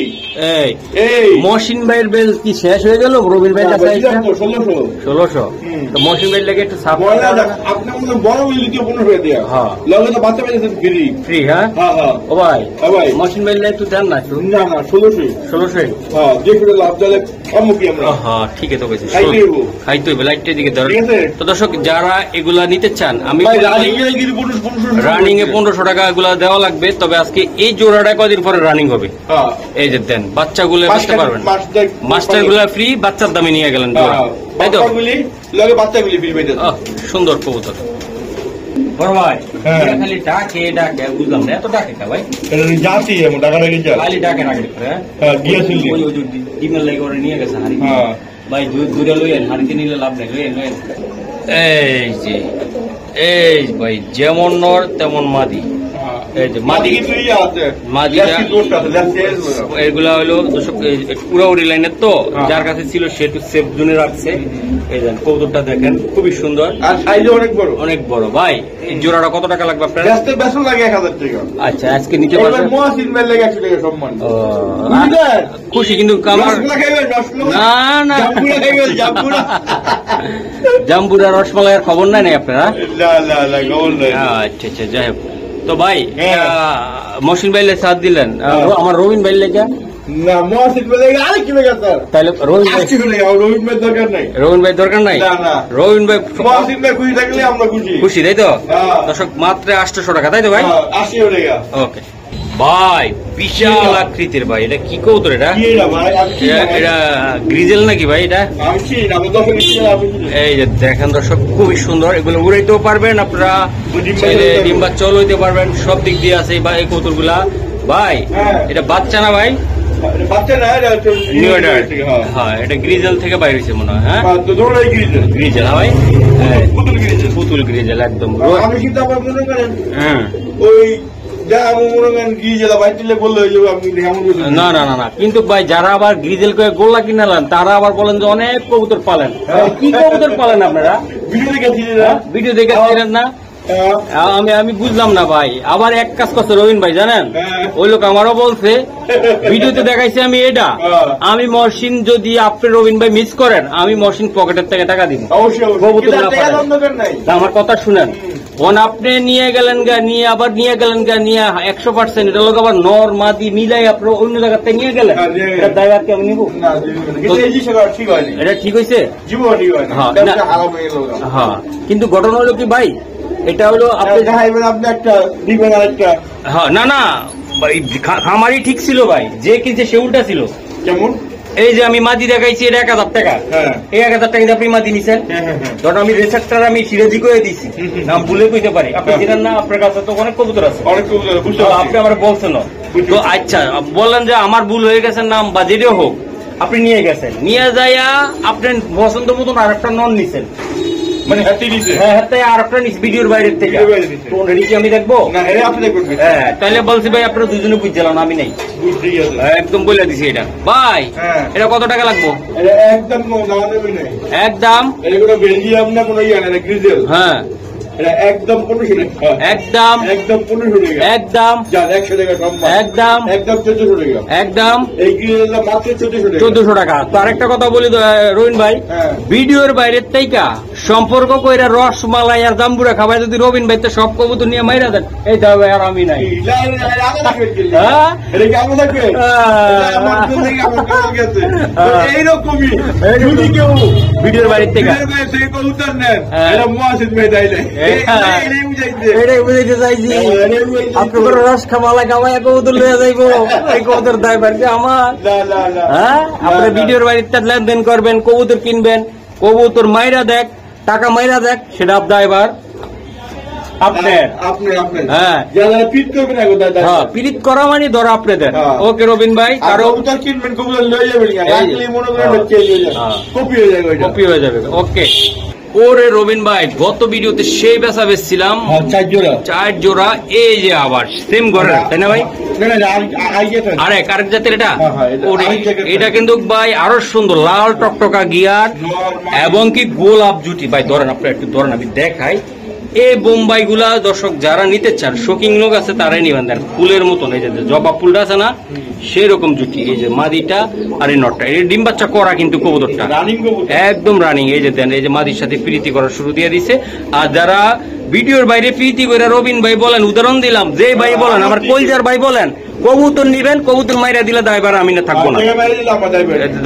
এই এই মহসিন ভাইয়ের বেল কি শেষ হয়ে গেল? রবিন ভাইয়ের কাছে আইসা 1600। 1600। হুম। তো মহসিন ভাইয়ের লেগে একটু সাপ ময়না দেখ, আপনার মনে বড় হইলে দ্বিতীয় 15 দেয়া। হ্যাঁ। লগে তো বাচ্চা বাচ্চা ফ্রি। ফ্রি। হ্যাঁ হ্যাঁ হ্যাঁ। ও ভাই, হ্যাঁ ভাই। মহসিন ভাইয়ের লেগে একটু দেন না একটু। না না 1600। 1600। হ্যাঁ, যে করে লাভ দিলে কম কি আমরা। হ্যাঁ ঠিক আছে তো কইছি, খাইতে হইবো। খাইতে হইবে, লাইটের দিকে ধরেন। ঠিক আছে। তো দর্শক, যারা এগুলা নিতে চান, আমি ভাই রানিং এ কিন্তু 1500 রানিং এ 1500 টাকা এগুলা দেওয়া লাগবে। তবে আজকে এই জোড়াটা কদিন পরে রানিং হবে। হ্যাঁ। এই যে দেন, বাচ্চাগুলো বুঝতে পারবেন, মাস্টার মাস্টার গুলা ফ্রি, বাচ্চার দামে নিয়ে গেলেন জোড়া, তাই তো? বাচ্চাগুলি লগে বাচ্চাগুলি ফ্রি পাইতে। সুন্দর কবুতর। বড় ভাই, হ্যাঁ। এটা খালি ডাকে বুঝলাম না, এত ডাকে কা ভাই? এটা জাতি এমন টাকা লেগে যায়। খালি ডাকে রাখে। হ্যাঁ, গিয়েছিল। ওই যে ডিমের লাগে ওরা নিয়ে গেছে হাড়ি। হ্যাঁ। ভাই দূরে লইয়েন, হাড়িতে নিলে লাভ নেই, লইয়েন। এই ভাই, যেমন নর তেমন মাদি। এই যে মাদি, এগুলা হলো পুরাউড়ি লাইনের তো, যার কাছে ছিল সে একটু সেফ জোনে রাখছে। এই যে কবুতরটা দেখেন, খুবই সুন্দর আর সাইজে অনেক বড়। অনেক বড়। ভাই এই জোড়াটা কত টাকা লাগবে আপনার? বেসন লাগে 1000 টাকা। আচ্ছা, আজকে নিতে পারবেন? মহাসিন মেল লাগে 100 টাকা সম্মান। খুশি কিন্তু আমার না না জাম্বুরা রসমালাইয়ের খবর নাই আপনারা? আচ্ছা আচ্ছা, যাই হোক। তো ভাই মহসিন ভাইলে সাথ দিলেন, আমার রবিন ভাই লেগে না মহাসিন মেল লাগে আরে কি লাগে স্যার? তাহলে রবিন ভাই, রবিন ভাই দরকার নাই। রবিন ভাই দরকার নাই? না না, রবিন ভাই মহাসিন ভাই খুশি থাকলে আমরা খুশি। খুশি, তাই তো? হ্যাঁ। দর্শক, মাত্র 800 টাকা, তাই তো ভাই? 80 টাকা। ওকে ভাই, বিশাল আকৃতির ভাই, এটা কি কবুতর? এটা কি এটা ভাই? আমি কি এটা গ্রিজেল নাকি ভাই? এটা আমি কি না, আমি 10 টাকা আমি কি। এই যে দেখেন দর্শক, খুবই সুন্দর। এগুলো উড়াইতেও পারবেন আপনারা, চাইলে ডিম বাচ্চা লইতে পারবেন, সব দিক দিয়ে আছে এই কবুতর গুলা। ভাই হ্যাঁ। এটা বাচ্চা না ভাই? বাচ্চা না, এটা নিউ অ্যাডাল্ট। হ্যাঁ, এটা গ্রিজেল থেকে বাইরে হয়েছে মনে হয়। হ্যাঁ, তো দৌড়াই গিয়েছে গ্রিজেল। হ্যাঁ ভাই, পুতুল গিয়েছে। পুতুল গ্রিজেল একদম। আমি কিন্তু আবার মনে করেন হ্যাঁ ওই যা আমি মনে করেন গ্রিজেলা বাইক দিলে বললে হয়ে যাবে, আপনি এমন কিছু না। না না না না, কিন্তু ভাই যারা আবার গ্রিজেল করে গোল্লা কিনালেন তারা আবার বলেন যে অনেক কবুতর পালেন। কি কবুতর পালেন আপনারা? ভিডিও দেখেছি ভিডিও দেখেছিলেন না? আমি বুঝলাম না ভাই। আবার এক কাজ করছে রবিন ভাই জানেন, ওই লোক আমারও বলছে ভিডিওতে দেখাইছি আমি এটা, আমি মহসিন যদি আপনি রবিন ভাই মিস করেন আমি মহসিন পকেটের থেকে টাকা দিব। আমার কথা শুনেন, আপনি নিয়ে গেলেন গা, নিয়ে আবার নিয়ে গেলেন গা, নিয়ে 100% এটা লোক আবার নর মাদি মিলাই আপনি অন্য জায়গার থেকে নিয়ে গেলেন, এটা দায়ভার কি আমি নিব? এটা ঠিক হয়েছে? হ্যাঁ, কিন্তু ঘটনা হলো কি ভাই, এটা হলো আপনি একটা দিবেন আর একটা। হ্যাঁ, না না খামারই ঠিক ছিল ভাই, যে কিনছে সে উল্টা ছিল। কেমন? এই যে আমি মাদি দেখাইছি এটা 1000 টাকা, এই 1000 টাকা কিন্তু আপনি মাদি নিছেন। ধরুন আমি রেসার্টার আমি সিরাজি করে দিছি, নাম ভুলে কইতে পারি, আপনি জানেন না, আপনার কাছে তো অনেক কবুতর আছে, অনেক কবুতর বুঝতে আপনি আমার বলছেন না তো। আচ্ছা বললেন যে আমার ভুল হয়ে গেছে, নাম বা যেটাও হোক আপনি নিয়ে গেছেন, নিয়ে যাইয়া আপনার পছন্দ মতন আর একটা নন নিছেন, মানে হাতি দিছে। হ্যাঁ হাতে আর একটা নিছি ভিডিওর বাইরের থেকে, কোন রেডি আমি দেখবো না? এটা আপনি দেখবেন। হ্যাঁ, তাহলে বলছি ভাই আপনারা দুজনে বুঝছিলাম, আমি নাই একদম বলে দিছি এটা ভাই। এটা কত টাকা লাগবো? একদম একদম এটা কোনো বেলজিয়াম না, কোনো ইয়া না, গ্রিজেল। হ্যাঁ এটা একদম 1500 টাকা, একদম একদম 1500 টাকা, একদম যান 100 টাকা কম, একদম একদম 1400 টাকা, একদম এই গ্রিজেলটা মাত্র 1400 টাকা। 1400 টাকা। তো আরেকটা কথা বলি রবিন ভাই, ভিডিওর বাইরের থেকে সম্পর্ক কইরা রসমালাই আর জাম্বুরা খাবাই যদি রবিন ভাই তো সব কবুতর নিয়ে মাইরা দেন, এই দাও ভাই আর আমি নাই। হ্যাঁ? এটা কি আমরা থাকবে? আমার জন্য থেকে আমার কাছে গেছে। এইরকমই যদি কেউ ভিডিওর বাইরের থেকে কবুতর নেন, এটা মুয়াসিদ ভাই দেয় এটাই বুঝাইতে চাইছি, আপনি করে রস খামালাই খামাই কবুতর লইয়া যাইবো, এই কবুতর দায় পারবে আমার। হ্যাঁ, আপনি ভিডিওর বাড়িতে লেনদেন করবেন, কবুতর কিনবেন, কবুতর মাইরা দেখ, টাকা মাইরা দেখ, সেটা আপনার হ্যাঁ, পীড়িত করা মানে ধরো আপনাদের। ওকে রবিন ভাই, কারো কিনবেন কবুতর লয়ে যাবেন, মনে করেন কপি হয়ে যাবে। ওকে ওরে রবিন ভাই, গত ভিডিওতে সেই বেচা বেচছিলাম 4 জোড়া, এই যে আবার সেম ঘরে, তাই না ভাই? আরেক জাতের এটা, এটা কিন্তু ভাই আরো সুন্দর, লাল টকটকা গিয়ার এবং কি গোলাপ জুটি। ভাই ধরেন, আপনার একটু ধরেন আমি দেখাই। এই বোম্বাই গুলা দর্শক যারা নিতে চান, শৌখিন লোক আছে তারাই নিবেন। দেন ফুলের মতন, এই যে জবা ফুলটা আছে না, সেই রকম জুটি। এই যে মাদিটা আর এই নটটা, এই ডিম বাচ্চা করা কিন্তু কবুতরটা একদম রানিং। এই যে দেন, এই যে মাদির সাথে প্রীতি করা শুরু দিয়ে দিছে। আর যারা ভিডিওর বাইরে প্রীতি করে রবিন ভাই বলেন, উদাহরণ দিলাম, যে ভাই বলেন, আমার কলজার ভাই বলেন, কবুতর নিবেন, কবুতর মাইরা দিলে দায়বার আমি না থাকবো না,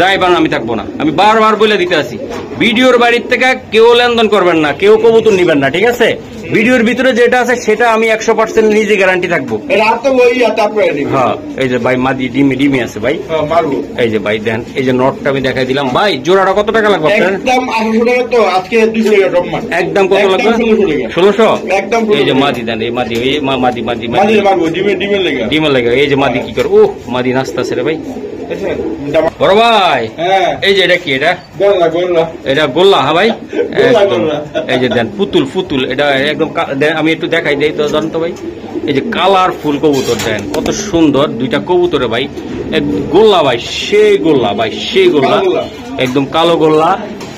দায়বার আমি থাকবো না। আমি বারবার বলে দিতে আছি, ভিডিওর বাড়ির থেকে কেউ লেনদেন করবেন না, কেউ কবুতর নিবেন না, ঠিক আছে? ভিডিওর ভিতরে যেটা আছে সেটা আমি 100% নিজে গ্যারান্টি থাকবো। হ্যাঁ, এই যে ভাই মাদি ডিমি আছে ভাই, এই যে ভাই দেন, এই যে নটটা আমি দেখাই দিলাম। ভাই জোড়াটা কত টাকা লাগবে? একদম 800 টাকা। তো আজকে 200 টাকা একদম কত লাগবে? 1600 একদম। এই যে মাদি দেন, এই মাদি, এই মাদি ডিমের লেগে। এই যে মাদি কি করে, ওহ মাদি নাচতেছে রে ভাই। বড় ভাই, এই যে এটা কি? এটা গোল্লা। হ্যাঁ ভাই, এই যে দেন ফুতুল, এটা একদম আমি একটু দেখাই দিই তো, জানতো ভাই, এই যে কালারফুল কবুতর দেন, কত সুন্দর দুইটা কবুতরে ভাই, এক গোল্লা ভাই, সেই গোল্লা ভাই, সেই গোল্লা, একদম কালো গোল্লা,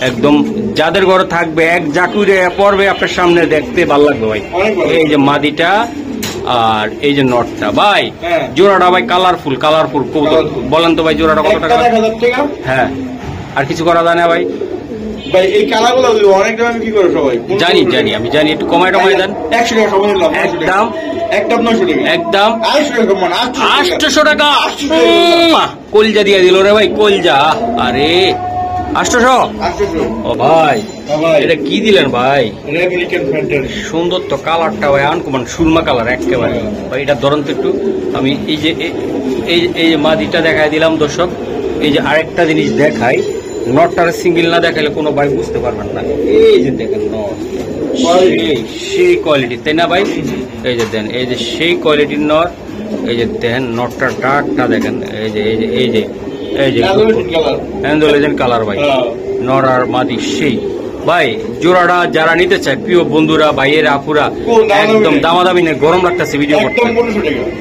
একদম যাদের ঘরে থাকবে এক জাকুরে পড়বে আপনার সামনে, দেখতে ভালো লাগবে ভাই। এই যে মাদিটা আর এই যে নটটা ভাই, জোড়াটা ভাই কালারফুল কবুতর। বলেন তো ভাই জোড়াটা কত টাকা? হ্যাঁ, আর কিছু করা যায় না ভাই? ভাই এই কালারগুলো অনেক দাম, কি করে সবাই জানি, আমি জানি, একটু কমাই দেন। 100 টাকা সবাই নিলাম, একদম 900 টাকা, একদম 800 টাকা। কলজা দিয়ে দিল রে ভাই, কলজা। আরে 800? ও ভাই, এটা কি দিলেন ভাই? সুন্দর তো কালারটা ভাই, আনকমন সুরমা কালার একেবারে ভাই। এটা ধরুন তো একটু, আমি এই যে এই যে মাদিটা দেখাই দিলাম দর্শক। এই যে আরেকটা জিনিস দেখাই, নটটার সিঙ্গেল না দেখাইলে কোনো ভাই বুঝতে পারবেন না। এই যে দেখেন নট, সেই কোয়ালিটি, তাই না ভাই? এই যে দেন, এই যে সেই কোয়ালিটির নট, এই যে দেন নটটার ডাকটা দেখেন, এই যে এই যে কালার ভাই, নর আর মাদি সেই ভাই জোড়াটা যারা নিতে চায় প্রিয় বন্ধুরা ভাইয়েরা আপুরা একদম দামাদামি নেই, গরম লাগতেছে ভিডিও করতে।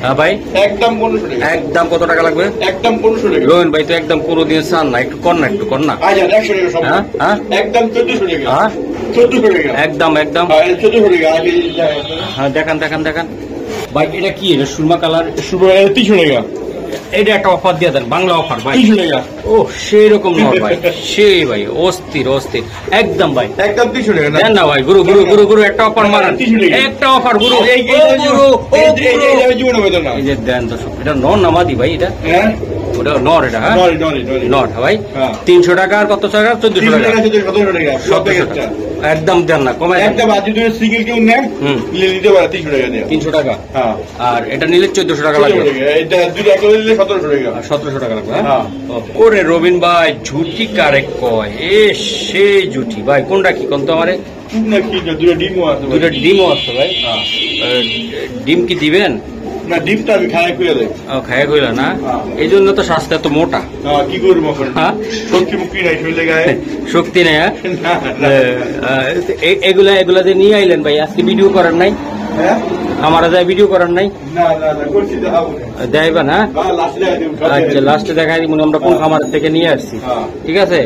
হ্যাঁ ভাই একদম কত টাকা লাগবে? একদম 1500 টাকা। রোহন ভাই তো একদম কোনো দিন চান না, একটু কর না, একটু কর না। হ্যাঁ হ্যাঁ একদম 1400 টাকা। হ্যাঁ 1400 টাকা। একদম একদম। 1400 টাকা। হ্যাঁ দেখান দেখান দেখান ভাই, এটা কি? এটা সুরমা কালার, 300 টাকা। এটা একটা অফার দিয়ে দেন, বাংলা অফার ভাই। 300 টাকা। ও সেই রকম নয় ভাই, সেই ভাই অস্থির অস্থির একদম ভাই, একদম 300 টাকা। দেন না ভাই, গুরু গুরু গুরু গুরু একটা অফার মারান, 300 টাকা। একটা অফার গুরু। এই গুরু আমি জীবনে বেতন না। এই যে দেন দর্শক, এটা নর না মাদি ভাই? এটা হ্যাঁ ওটা নর, এটা হ্যাঁ নরি নর ভাই। হ্যাঁ। 300 টাকা আর কত টাকা? 1400 টাকা। 1700 টাকা। সব 1700 টাকা একদম দেন না, কমায় দেন। একদম আজ যদি সিঙ্গেল কেউ নেন নিলে নিতে পারে 300 টাকা দিয়ে। 300 টাকা। হ্যাঁ। আর এটা নিলে 1400 টাকা লাগবে। এটা যদি এক নিলে 1700 টাকা। আর 1700 টাকা লাগবে। হ্যাঁ হ্যাঁ। ওরে রবিন ভাই ঝুটি কারে কয়? এ সেই ঝুটি ভাই, কোনটা কি কোন তো আমারে? না কি দুটো ডিমও আছে। দুটো ডিমও আছে ভাই। ডিম কি দিবেন? না ডিমটা আমি খাই খুলে দেই। খাইয়া কইল না, এই জন্য তো স্বাস্থ্য এত মোটা। কি করবো এখন? হ্যাঁ শক্তি মুক্তি নাই শরীরে গায়ে। শক্তি নেই। এগুলা এগুলা যে নিয়ে আইলেন ভাই, আজকে ভিডিও করার নাই? হ্যাঁ আমার যায় ভিডিও করার নাই? না না না করছি তো হবে না। দেখাইবা না? লাস্টে দেখাই দেব। আচ্ছা লাস্টে দেখাই দিব, আমরা কোন খামার থেকে নিয়ে আসছি। হ্যাঁ। ঠিক আছে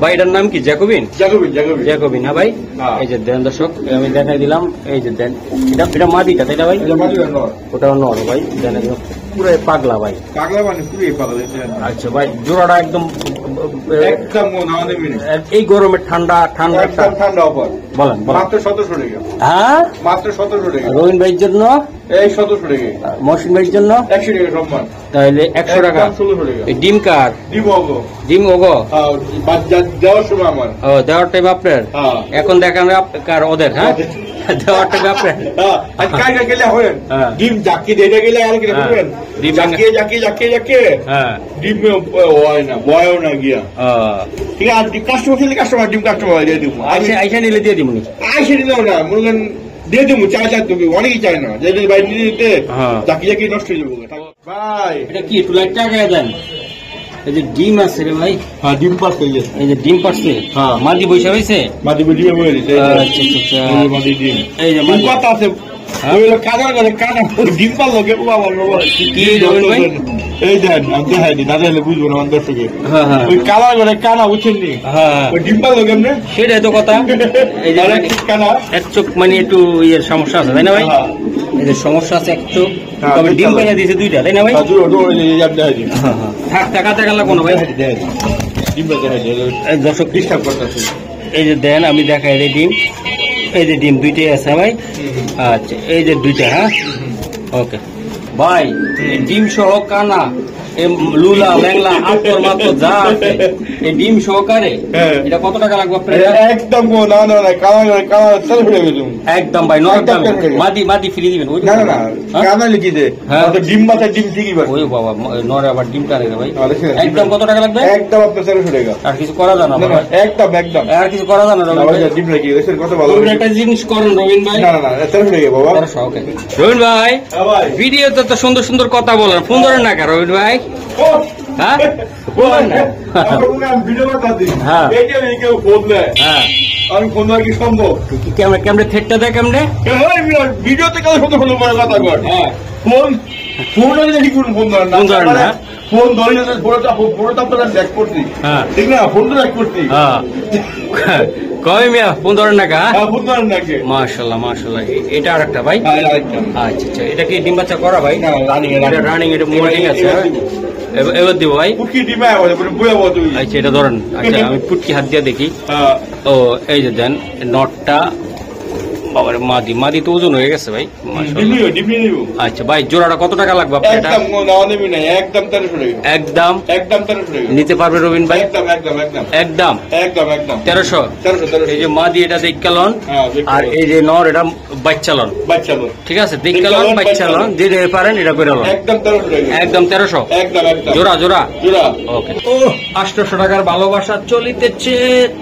ভাই, এটার নাম কি? জ্যাকোবিন। জ্যাকোবিন হ্যাঁ ভাই। হ্যাঁ। এই যে দেন দর্শক, আমি দেখাই দিলাম। এই যে দেন, এটা মাদিটা তাই না ভাই? ওটাও নর ভাই। দেন একদম পুরো পাগলা ভাই। পাগলা মানে পুরোই পাগলা। আচ্ছা ভাই জোড়াটা একদম একদম না দেবে না। এই গরমে ঠান্ডা ঠান্ডা একদম ঠান্ডা অফার। বলেন বলেন। মাত্র 1700 টাকা। হ্যাঁ মাত্র 1700 টাকা। রবিন ভাইয়ের জন্য এই 1700 টাকা। মহসিন ভাইয়ের জন্য 100 টাকা সম্মান। তাহলে 100 টাকা। 1600 টাকা। এই ডিম কার? দিব ওগো। ডিম ওগো। হ্যাঁ দেওয়ার সময় আমার। ও দেওয়ার টাইম আপনার? হ্যাঁ। এখন দেখান কার? ওদের। হ্যাঁ দেওয়ার টাইম আপনার। হ্যাঁ আজ কাইটা গেলে হবেন। হ্যাঁ। ডিম জাকি দেটা গেলে আর কি করবেন? ডিম জাকি হ্যাঁ ডিম হয় না, বয়ও না গিয়া। ঠিক আছে কাস্টমার খেলে কাস্টমার ডিম কাস্টমার দিয়ে দিব। আইসা নিলে দিয়ে দিব নি? আইসা দিলাম না মনে করেন দিয়ে দেবো। চাই তুমি অনেকেই চায় না যে বাইরে নিয়ে দিতে জাকি নষ্ট হয়ে যাবো ভাই। এটা কি একটু লাইট টাকা দেন? এই যে ডিম আছে রে ভাই। হ্যাঁ ডিম পাস হয়ে গেছে। এই যে ডিম পারছে। হ্যাঁ। মাদি বৈশা হয়েছে? মাদি ডিমে বয়ে দিছে। আচ্ছা আচ্ছা। মাদি ডিম। এই যে মাদি কথা আছে। কাদার করে কানা ডিম পাল লোকে বাবা কি রবিন ভাই? এই দেন আমি দেখাই দিই, দাদা হলে বুঝবো না আমার দর্শকে। হ্যাঁ হ্যাঁ ওই কালার করে কানা বুঝছেন নি? হ্যাঁ ওই ডিম পাল লোকে এমনি সেটাই তো কথা। এই যে কানা এক চোখ মানে একটু ইয়ের সমস্যা আছে তাই না ভাই? এই যে সমস্যা আছে এক চোখ, তবে ডিম পাইয়া দিয়েছে দুইটা তাই না ভাই? দেখাই দিই। থাক টাকা টাকা লাগবো না ভাই। ডিমটা দেখাই দিই। এই দর্শক ডিস্টার্ব করতেছে। এই যে দেন আমি দেখাই এই ডিম, এই যে ডিম দুইটাই আছে ভাই। আচ্ছা এই যে দুইটা। হ্যাঁ ওকে ভাই, এই ডিম সহ কানা লুলা ল্যাংলা আতর মাত্র যা আছে এই ডিম সহকারে এটা কত টাকা লাগবে আপনার? একদম না না না কালার করে কালার চাল ফেলে গেলুম একদম ভাই নরম দাম। মাদি মাদি ফ্রি দিবেন? ওই না না না কানা লিখি দে। হ্যাঁ। তো ডিম বাতা ডিম ঠিকই পারে। ওই বাবা নরে আবার ডিম টানে রে ভাই। একদম কত টাকা লাগবে? একদম আপনার 400 টাকা। আর কিছু করা যায় না না, ভাই? একদম একদম আর কিছু করা যায় না রবিন ভাই? ডিম লাগি দেশের কত ভালো। রবিন একটা জিনিস করেন রবিন ভাই। না না না 400 টাকা বাবা। 400 ওকে। রবিন ভাই হ্যাঁ ভাই। ভিডিওতে তো সুন্দর সুন্দর কথা বলেন, ফোন ধরেন না কেন রবিন ভাই? হ্যাঁ বলেন না। আমি ভিডিও করতে দিই। হ্যাঁ। এই যে কেউ ফোন দেয়। হ্যাঁ আমি ফোন দেওয়া কি সম্ভব? ক্যামেরা ক্যামেরা থেটটা দেয় কেমনে? ভিডিওতে কেউ শত হলো বড় কথা কর। হ্যাঁ ফোন ফোনটা যদি কোন ফোন ধরেন না। ফোন ধরেন না। ফোন ধরে যদি ফোনটা আপনারা ব্যাক করছি। হ্যাঁ ঠিক না ফোনটা ব্যাক করছি। হ্যাঁ কয় মিয়া ফোন ধরেন না কা? ফোন ধরেন নাকি? মাশাআল্লাহ মাশাআল্লাহ। এটা আরেকটা ভাই। আরেকটা। আচ্ছা আচ্ছা এটা কি ডিম বাচ্চা করা ভাই? না রানিং এটা রানিং, এটা মোল্ডিং আছে। এবার দিব ভাই। পুটকি ডিমে বলে বইয়া বল তুই। আচ্ছা এটা ধরেন। আচ্ছা আমি পুটকি হাত দিয়ে দেখি। ও এই যে দেন নটটা বাবার মাদি মাদি তো ওজন হয়ে গেছে ভাই মাশাআল্লাহ। ডিমে দিব। আচ্ছা ভাই জোড়াটা কত টাকা লাগবে আপনার? এটা একদম না নেবি না একদম 1300 টাকা। একদম একদম 1300 টাকা নিতে পারবে রবিন ভাই? একদম একদম একদম একদম একদম একদম 1300। 1300 এই যে মাদি এটা দেখকালন আর এই যে নর এটা বাচ্চালন। বাচ্চালন ঠিক আছে দেখকালন বাচ্চালন যে পারেন এটা করে লন। একদম 1300 টাকা। একদম 1300 একদম একদম জোড়া জোড়া জোড়া। ওকে। ও 800 টাকার ভালোবাসা চলিতেছে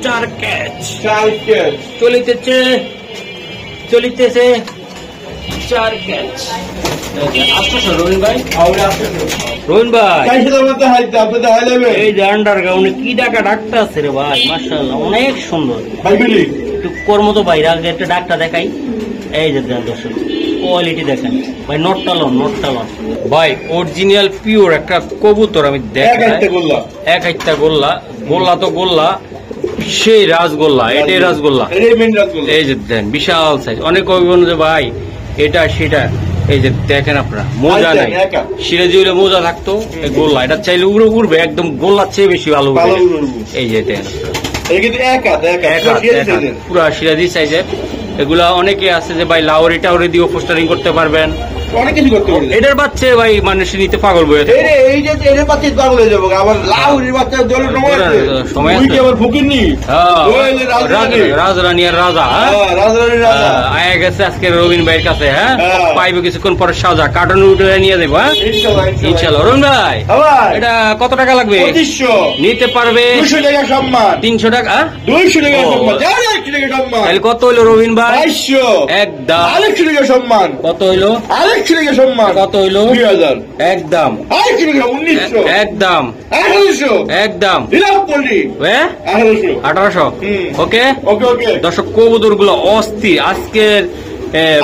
4 ক্যাচ চাল কেস চলিতেছে চলিতেছে 4 ক্যাচ 800 রবিন ভাই। আমরা আসলে রবিন ভাই চাইছিলাম মতো হাইতে আপনি তো হাইলেবে এই যে আন্ডারগ্রাউন্ডে কি ডাকা ডাকতে আছে রে ভাই, মাশাআল্লাহ অনেক সুন্দর। ভাই বলি একটু কর্ম তো বাইরে আগে একটা ডাকটা দেখাই। এই যে দেন দর্শক, কোয়ালিটি দেখেন ভাই, নটটালন ভাই, অরিজিনাল পিওর একটা কবুতর। আমি এক হাইতে বললা এক একটা গোল্লা, গোল্লা তো গোল্লা, সেই রাজগোল্লা, এটাই রাজগোল্লা। এই মেন রাজগোল্লা। এই যে দেন বিশাল সাইজ, অনেক অভিমান যে ভাই এটা সেটা। এই যে দেখেন আপনারা, মোজা নাই, সিরাজি হইলে মোজা থাকতো, এই গোল্লা এটা চাইলে উড়ে উড়বে, একদম গোল্লার চেয়ে বেশি ভালো উড়বে। এই যে দেখেন এই কিন্তু এক হাত পুরা সিরাজি সাইজের। এগুলা অনেকে আছে যে ভাই লাউরি টাউরি দিয়েও পোস্টারিং করতে পারবেন, অনেক কিছু করতে পারবে। এটার বাচ্চা ভাই মানুষ নিতে পাগল বয়ে এই যে এর বাচ্চা পাগল হয়ে যাবো, আবার লাউরির বাচ্চা দলে সময় আছে, সময় তুই আছে। কি আবার ফুকিনি রাজরানী আর রাজা, রাজরানীর রাজা আয়া গেছে আজকে রবিন ভাইয়ের কাছে। হ্যাঁ, হ্যাঁ। পাইবে কিছুক্ষণ পরে সাজা কার্টন উঠে নিয়ে যাবো। হ্যাঁ ইনশাল্লাহ। রবিন ভাই আবার এটা কত টাকা লাগবে? 2500 নিতে পারবে 200 টাকা সম্মান, 300 টাকা। 200 টাকা ও। সম্মান, 100 টাকা সম্মান, তাহলে কত হইলো রবিন ভাই? 2200 একদম। 100 টাকা সম্মান, কত হইলো? 100 টাকা সম্মান, কত হইলো? 2000, একদম 100 টাকা 1900, একদম 1800 একদম। দিলাম বলি হ্যাঁ 1800। 1800। হুম। ওকে ওকে ওকে, দর্শক, কবুতর গুলো অস্থির আজকের।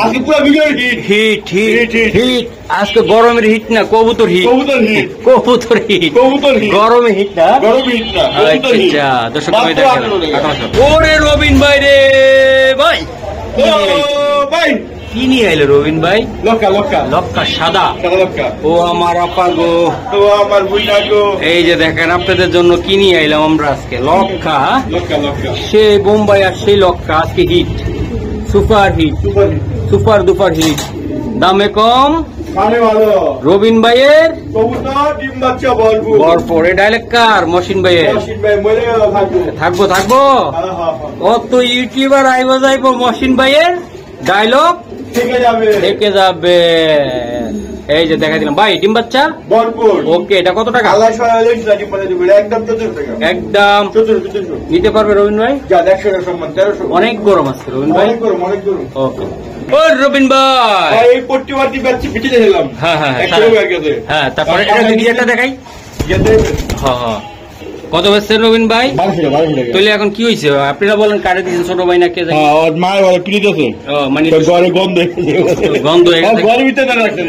আজকে পুরো video hit, hit hit hit, hit, আজকে গরমের হিট না, কবুতর হিট, কবুতর হিট, কবুতর হিট, কবুতর হিট, গরমে হিট না। গরম হিট না, কবুতর হিট। আচ্ছা দর্শক, মাত্র আমি দেখেন 18 টাকা। 1800। ওরে রবিন ভাই রে ভাই, ও ভাই কি নিয়ে আইলো রবিন ভাই? লক্কা লক্কা লক্কা সাদা। সাদা লক্কা, ও আমার আপা গো, তো আমার বুইনা গো, এই যে দেখেন আপনাদের জন্য কি নিয়ে আইলাম আমরা আজকে। লক্কা, লক্কা লক্কা সেই বোম্বাই আর সেই লক্কা আজকে hit, super hit, super hit, super duper hit, দামে কম। মানে ভালো রবিন ভাইয়ের কবুতর ডিম বাচ্চা বলবো ভরপুর। এই ডাইলেক্ট কার? মহসিন ভাইয়ের। রশিদ ভাই মরে গেল থাকবো। থাকবো থাকবো। হ্যাঁ হ্যাঁ কত ইউটিউবার আইব যাইব মহসিন ভাইয়ের ডায়লগ ঠিক যাবে, থেকে যাবে। এই যে দেখা দিলাম ভাই, ডিম বাচ্চা ভরপুর। ওকে, এটা কত টাকা? আল্লাহ সহায় ডিম বাচ্চা দিবে একদম 14 টাকা, একদম 1400 নিতে পারবে রবিন ভাই। যা 100 টাকা সম্মান, 1300। অনেক গরম আছে রবিন ভাই। অনেক গরম, অনেক গরম। ওকে ও রবিন ভাই। ভাই এই পট্টি বাটি বাচ্চি পিটিয়ে দিলাম। হ্যাঁ হ্যাঁ 100 টাকা গেছে। হ্যাঁ, তারপরে এটা যদি একটা দেখাই। গেছে হ্যাঁ হ্যাঁ, কত বেচছেন রবিন ভাই? 1200 টাকা। তাহলে এখন কি হয়েছে? আপনারা বলেন কাটে দিয়েছেন ছোট ভাই না কে জানি? হ্যাঁ ওর মায়ের বলে পিটিতেছে, ও, মানে তো ঘরে গন্ধ গন্ধ হয়ে গেছে। ঘরের ভিতরে না রাখছে,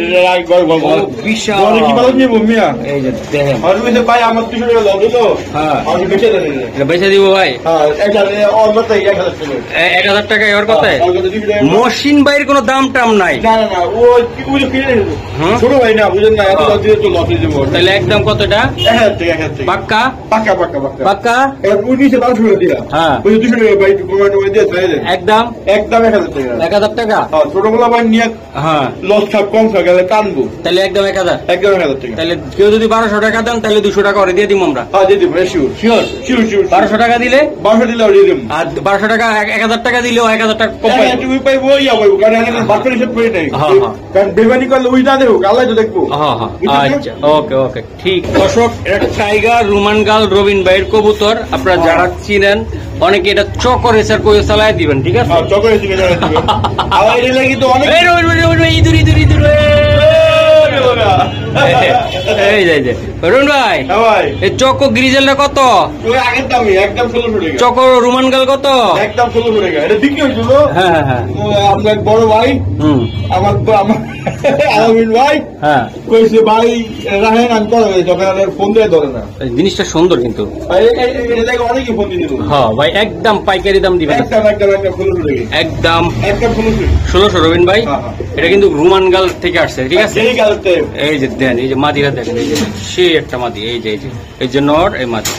ও, বিশাল। ঘরে কি ভালো নিয়ে মিয়া এই যে দেখেন, আর বুঝতে ভাই আমার 200 টাকা লাভ দিলো। হ্যাঁ। আমি বেঁচে দেন। এটা বেচে দিব ভাই। হ্যাঁ এখানে অন্য 1000 টাকা। 1000 টাকা এর কথায়। আর কত দিবি? মহসিন ভাইয়ের কোনো দাম টাম নাই। না না না, ও কি বুঝে কিনে হ্যাঁ? ছোট ভাই না, বুঝেন না, এত হ্যাঁ। লাভ দিয়ে তো লস হয়ে যাবো। তাহলে একদম কতটা? 1000 টাকা, 1000 টাকা। পাক্কা পাক্কা পাক্কা পাক্কা। পাক্কা এবার উনি নিচে 1200 টাকা দিয়া। হ্যাঁ। ওই 200 টাকা ভাই কমাটো দিয়ে ধরে দেন। একদম একদম 1000 টাকা। 1000 টাকা। হ্যাঁ ছোটগুলো ভাই নিয়ে হ্যাঁ, লস খাব, কম খাব গেলে কানবো। তাহলে একদম 1000। একদম 1000 টাকা। তাহলে কেউ যদি 1200 টাকা দেন তাহলে 200 টাকা ওরে দিয়ে দিব আমরা। হ্যাঁ দিয়ে দিব, শিওর শিওর। Sure sure. 1200 টাকা দিলে 1200 দিলে দিয়ে দিব। আর 1200 টাকা 1000 টাকা দিলেও 1000 টাকা কম পাইবো। তুমি পাইবো ইয়া পাইবো, কারণ এখানে বাচ্চার হিসেব করে নাই। হ্যাঁ, হ্যাঁ। কারণ বেমানি করলে ওই না দেবো, আল্লাহ তো দেখবো। হ্যাঁ হ্যাঁ, বুঝছেন? আচ্ছা ওকে ওকে ঠিক। দর্শক, এটা টাইগার রোমান গাল রবিন ভাইয়ের কবুতর। আপনারা যারা চিনেন অনেকে এটা চকর এসার কই চালায় দিবেন, ঠিক আছে? হ্যাঁ চকরে থেকে জানা দিবে। আবার এটা লাগি তো অনেক এই রবিন ভাই, রবিন ভাই, ইঁদুর ইঁদুর ইঁদুর। এই যে এই যে রবিন ভাই, হ্যাঁ ভাই, এই চকো গ্রিজেলটা কত? ওই আগের দামই একদম 1600 টাকা। চকো রোমান গাল কত? একদম 1600 টাকা। এটা বিক্রি হয়েছিল। হ্যাঁ হ্যাঁ হ্যাঁ। আপনার এক বড় ভাই হুম, আমার আলামিন ভাই হ্যাঁ। কইছে ভাই রাহেন আমি করে যখন আর ফোন দিয়ে ধরে না। এই জিনিসটা সুন্দর কিন্তু। ভাই এটা লাগে অনেকই ফোন দিয়ে দিল। হ্যাঁ ভাই, একদম পাইকারি দাম দিবেন। একদম একদম একদম 1600 টাকা। একদম একদম 1600। 1600 রবিন ভাই। হ্যাঁ, হ্যাঁ। এটা কিন্তু রোমান গাল থেকে আসছে, ঠিক আছে? সেই কালতে এই যে দেন, এই যে মাদিরা দেখেন, এই যে সেই একটা মাদি, এই যে নর, এই মাদি।